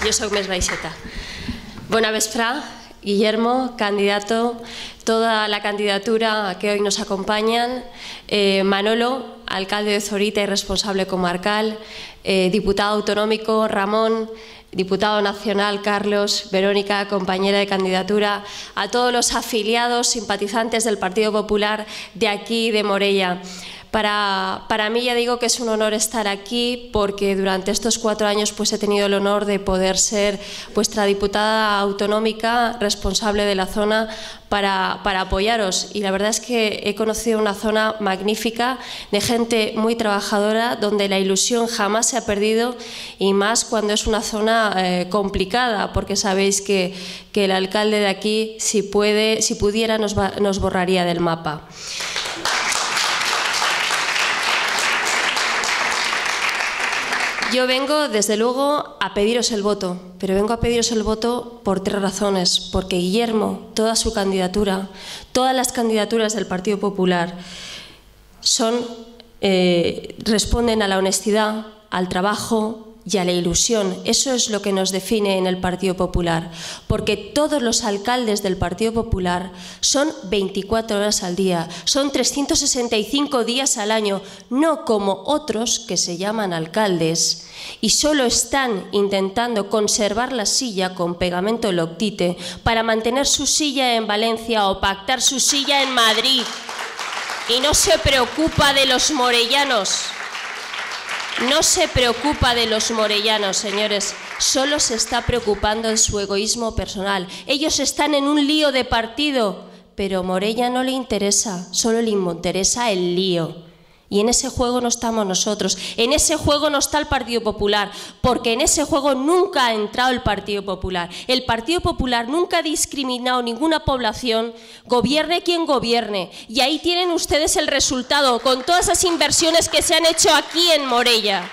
Jo soc més baixeta. Bona vesprà, Guillermo, candidato, toda la candidatura que hoy nos acompañan, Manolo, alcalde de Zorita y responsable comarcal, diputado autonómico, Ramón, diputado nacional, Carlos, Verónica, compañera de candidatura, a todos los afiliados, simpatizantes del Partido Popular de aquí, de Morella. Para mí ya digo que es un honor estar aquí porque durante estos 4 años pues he tenido el honor de poder ser vuestra diputada autonómica responsable de la zona para apoyaros, y la verdad es que he conocido una zona magnífica de gente muy trabajadora donde la ilusión jamás se ha perdido, y más cuando es una zona complicada, porque sabéis que el alcalde de aquí si pudiera nos borraría del mapa. Yo vengo, desde luego, a pediros el voto, pero vengo a pediros el voto por 3 razones. Porque Guillermo, toda su candidatura, todas las candidaturas del Partido Popular responden a la honestidad, al trabajo y a la ilusión. Eso es lo que nos define en el Partido Popular, porque todos los alcaldes del Partido Popular son 24 horas al día, son 365 días al año, no como otros que se llaman alcaldes y solo están intentando conservar la silla con pegamento Loctite para mantener su silla en Valencia o pactar su silla en Madrid, y no se preocupa de los morellanos. No se preocupa de los morellanos, señores, solo se está preocupando de su egoísmo personal. Ellos están en un lío de partido, pero Morella no le interesa, solo le interesa el lío. Y en ese juego no estamos nosotros, en ese juego no está el Partido Popular, porque en ese juego nunca ha entrado el Partido Popular. El Partido Popular nunca ha discriminado ninguna población, gobierne quien gobierne. Y ahí tienen ustedes el resultado, con todas esas inversiones que se han hecho aquí en Morella.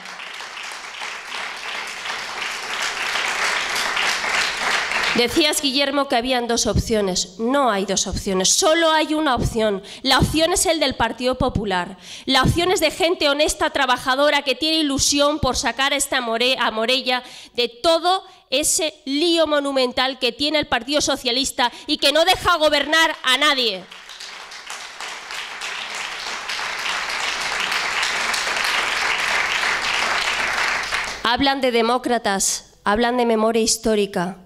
Decías, Guillermo, que habían 2 opciones. No hay 2 opciones, solo hay una opción. La opción es el del Partido Popular. La opción es de gente honesta, trabajadora, que tiene ilusión por sacar a Morella de todo ese lío monumental que tiene el Partido Socialista y que no deja gobernar a nadie. Hablan de demócratas, hablan de memoria histórica.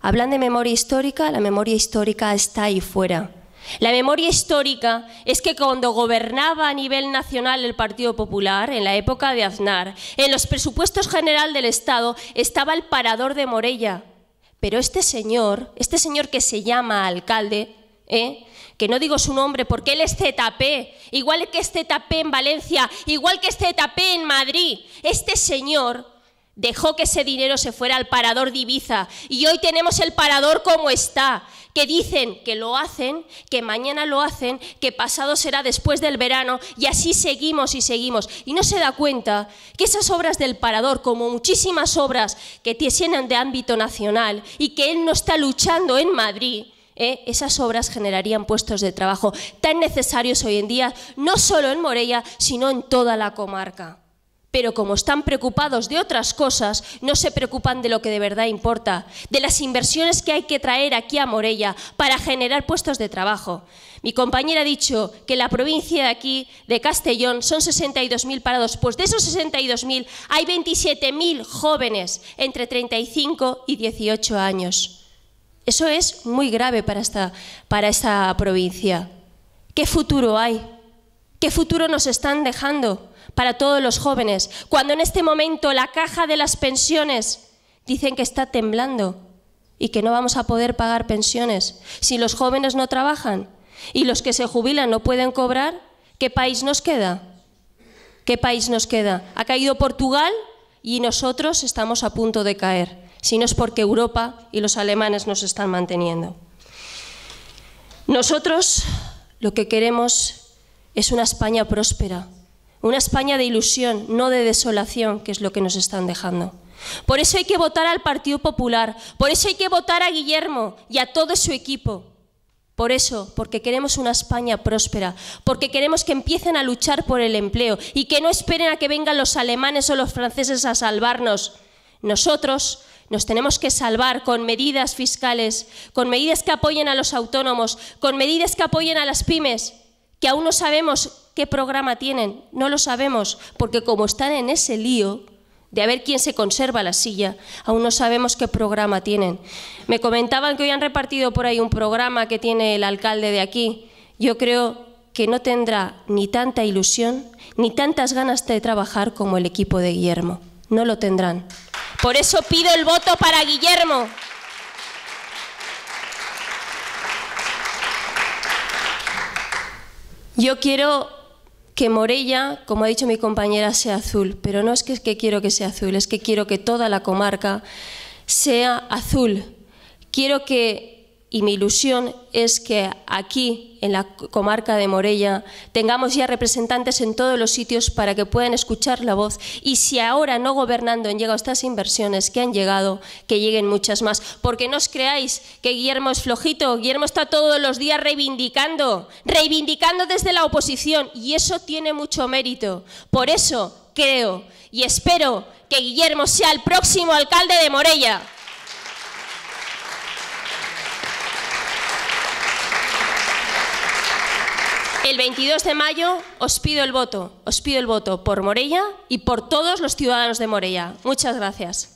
Hablan de memoria histórica, la memoria histórica está ahí fuera. La memoria histórica es que cuando gobernaba a nivel nacional el Partido Popular, en la época de Aznar, en los presupuestos general del Estado estaba el parador de Morella. Pero este señor que se llama alcalde, que no digo su nombre porque él es ZP, igual que es ZP en Valencia, igual que es ZP en Madrid, este señor dejó que ese dinero se fuera al parador de Ibiza, y hoy tenemos el parador como está, que dicen que lo hacen, que mañana lo hacen, que pasado será después del verano, y así seguimos y seguimos. Y no se da cuenta que esas obras del parador, como muchísimas obras que tienen de ámbito nacional y que él no está luchando en Madrid, esas obras generarían puestos de trabajo tan necesarios hoy en día, no solo en Morella, sino en toda la comarca. Pero como están preocupados de otras cosas, no se preocupan de lo que de verdad importa, de las inversiones que hay que traer aquí a Morella para generar puestos de trabajo. Mi compañera ha dicho que la provincia de aquí, de Castellón, son 62.000 parados. Pues de esos 62.000 hay 27.000 jóvenes entre 35 y 18 años. Eso es muy grave para esta provincia. ¿Qué futuro hay? ¿Qué futuro nos están dejando para todos los jóvenes, cuando en este momento la caja de las pensiones dicen que está temblando y que no vamos a poder pagar pensiones si los jóvenes no trabajan y los que se jubilan no pueden cobrar? ¿Qué país nos queda? ¿Qué país nos queda? Ha caído Portugal y nosotros estamos a punto de caer, si no es porque Europa y los alemanes nos están manteniendo. Nosotros lo que queremos es una España próspera, una España de ilusión, no de desolación, que es lo que nos están dejando. Por eso hay que votar al Partido Popular, por eso hay que votar a Guillermo y a todo su equipo. Por eso, porque queremos una España próspera, porque queremos que empiecen a luchar por el empleo y que no esperen a que vengan los alemanes o los franceses a salvarnos. Nosotros Nos tenemos que salvar con medidas fiscales, con medidas que apoyen a los autónomos, con medidas que apoyen a las pymes, que aún no sabemos qué programa tienen, no lo sabemos, porque como están en ese lío de a ver quién se conserva la silla, aún no sabemos qué programa tienen. Me comentaban que hoy han repartido por ahí un programa que tiene el alcalde de aquí. Yo creo que no tendrá ni tanta ilusión ni tantas ganas de trabajar como el equipo de Guillermo. No lo tendrán. Por eso pido el voto para Guillermo. Yo quiero que Morella, como ha dicho mi compañera, sea azul, pero no es que quiero que sea azul, es que quiero que toda la comarca sea azul. Quiero que, y mi ilusión es que aquí, en la comarca de Morella, tengamos ya representantes en todos los sitios para que puedan escuchar la voz. Y si ahora, no gobernando, han llegado estas inversiones que han llegado, que lleguen muchas más. Porque no os creáis que Guillermo es flojito. Guillermo está todos los días reivindicando desde la oposición. Y eso tiene mucho mérito. Por eso creo y espero que Guillermo sea el próximo alcalde de Morella. El 22 de mayo os pido el voto por Morella y por todos los ciudadanos de Morella. Muchas gracias.